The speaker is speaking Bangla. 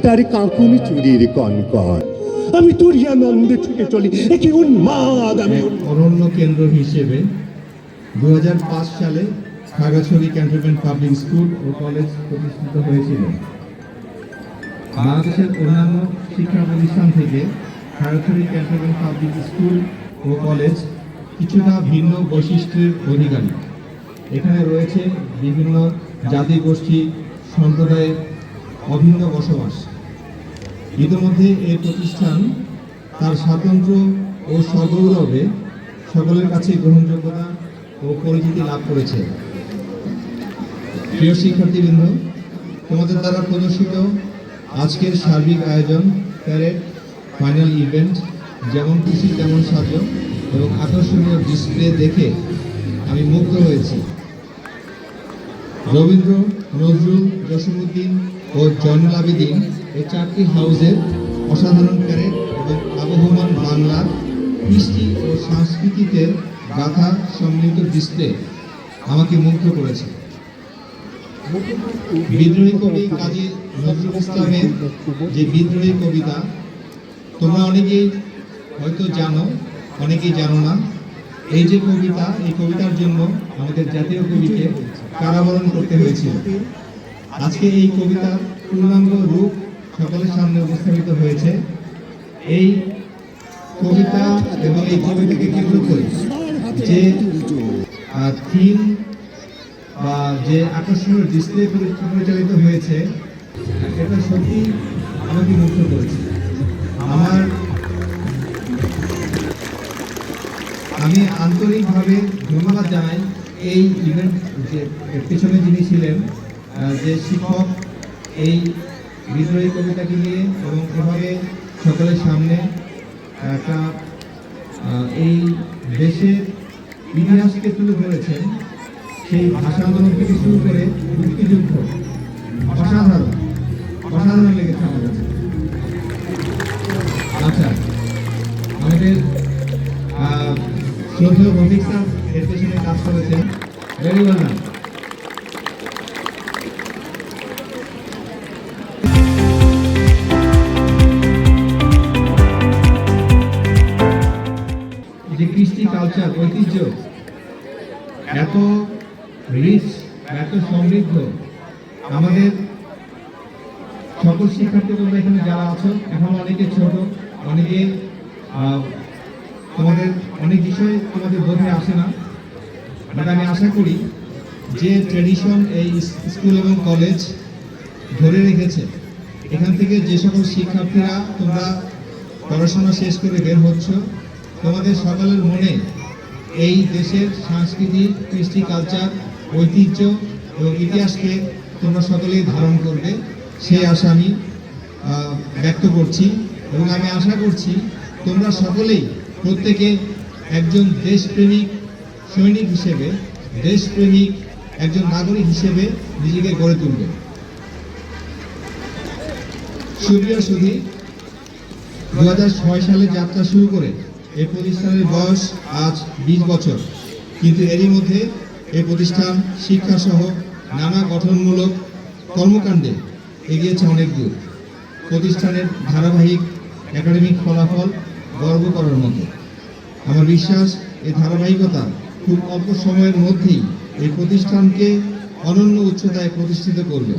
তার কাঁকুনি চুরির কনকন। আমি তুরিয়ানন্দে ছুটে চলি, একে উন্মাদ আমি। অরণ্য কেন্দ্র হিসেবে 2005 সালে খাগড়াছড়ি ক্যান্টনমেন্ট পাবলিক স্কুল ও কলেজ প্রতিষ্ঠিত হয়েছিল। বাংলাদেশের অন্যান্য শিক্ষা প্রতিষ্ঠান থেকে খাগড়াছড়ি ক্যান্টনমেন্ট পাবলিক স্কুল ও কলেজ কিছুটা ভিন্ন বৈশিষ্ট্যের অধিকারী। এখানে রয়েছে বিভিন্ন জাতিগোষ্ঠী সম্প্রদায়ের অভিন্ন বসবাস। ইতিমধ্যে এই প্রতিষ্ঠান তার স্বাতন্ত্র্য ও সগৌরবে সকলের কাছে গ্রহণযোগ্যতা ও পরিচিতি লাভ করেছে। প্রিয় শিক্ষার্থীবৃন্দ, তোমাদের দ্বারা প্রদর্শিত আজকের সার্বিক আয়োজন, প্যারেড, ফাইনাল ইভেন্ট, যেমন খুশি তেমন সাজো এবং আকর্ষণীয় ডিসপ্লে দেখে আমি মুগ্ধ হয়েছি। রবীন্দ্র, নজরুল, জসীমউদ্দিন ও জয়নুল আবেদিন এই চারটি হাউসের অসাধারণ প্যারেড এবং আবহমান বাংলার কৃষ্টি ও সংস্কৃতিতে গাথা সম্মিলিত ডিসপ্লে আমাকে মুগ্ধ করেছে। বিদ্রোহী কবি কাজী নজরুল ইসলামের যে বিদ্রোহী কবিতা, তোমরা অনেকেই হয়তো জানো, অনেকেই জানো না। এই যে কবিতা, এই কবিতার জন্য আমাদের জাতীয় কবিকে কারাবরণ করতে হয়েছিল। আজকে এই কবিতার পূর্ণাঙ্গ রূপ সকলের সামনে উপস্থাপিত হয়েছে। এই কবিতা এবং এই কবিতাকে কেন্দ্র করে যে থিম বা যে আকর্ষণীয় ডিসপ্লে পরিচালিত হয়েছে, এটা সত্যি আমাকে মুগ্ধ করেছে। আমি আন্তরিকভাবে ধন্যবাদ জানাই এই ইভেন্ট যে পেছনে যিনি ছিলেন, যে শিক্ষক এই বিদ্রোহী কবিতাকে নিয়ে এবং এভাবে সকলের সামনে একটা এই দেশের ইতিহাসকে তুলে ধরেছেন। সেই ভাষা আন্দোলন থেকে শুরু করে মুক্তিযুদ্ধ, অসাধারণ অসাধারণ লেগেছে আমার কাছে। আচ্ছা, আমাদের শ্রদ্ধেয় রফিক স্যার এর পেছনে কাজ করেছেন, ভেরি ওয়েল ডান। যে কৃষ্টি কালচার, ঐতিহ্য এত রিচ, এত সমৃদ্ধ, আমাদের সকল শিক্ষার্থী তোমরা এখানে যারা আছো, এখন অনেকে ছোট, অনেকে তোমাদের অনেক বিষয় তোমাদের বোধে আসে না, বাট আমি আশা করি যে ট্র্যাডিশন এই স্কুল এবং কলেজ ধরে রেখেছে, এখান থেকে যে সকল শিক্ষার্থীরা তোমরা পড়াশোনা শেষ করে বের হচ্ছ, তোমাদের সকলের মনে এই দেশের সংস্কৃতি, কৃষ্টি কালচার, ঐতিহ্য এবং ইতিহাসকে তোমরা সকলেই ধারণ করবে, সেই আশা আমি ব্যক্ত করছি। এবং আমি আশা করছি তোমরা সকলেই প্রত্যেকে একজন দেশপ্রেমিক সৈনিক হিসেবে, দেশপ্রেমিক একজন নাগরিক হিসেবে নিজেকে গড়ে তুলবে। সুপ্রিয় সুধী, 2006 সালে যাত্রা শুরু করে এই প্রতিষ্ঠানের বয়স আজ 20 বছর, কিন্তু এরই মধ্যে এই প্রতিষ্ঠান শিক্ষাসহ নানা গঠনমূলক কর্মকাণ্ডে এগিয়েছে অনেক দূর। প্রতিষ্ঠানের ধারাবাহিক একাডেমিক ফলাফল গর্ব করার মতো। আমার বিশ্বাস এই ধারাবাহিকতা খুব অল্প সময়ের মধ্যেই এই প্রতিষ্ঠানকে অনন্য উচ্চতায় প্রতিষ্ঠিত করবে।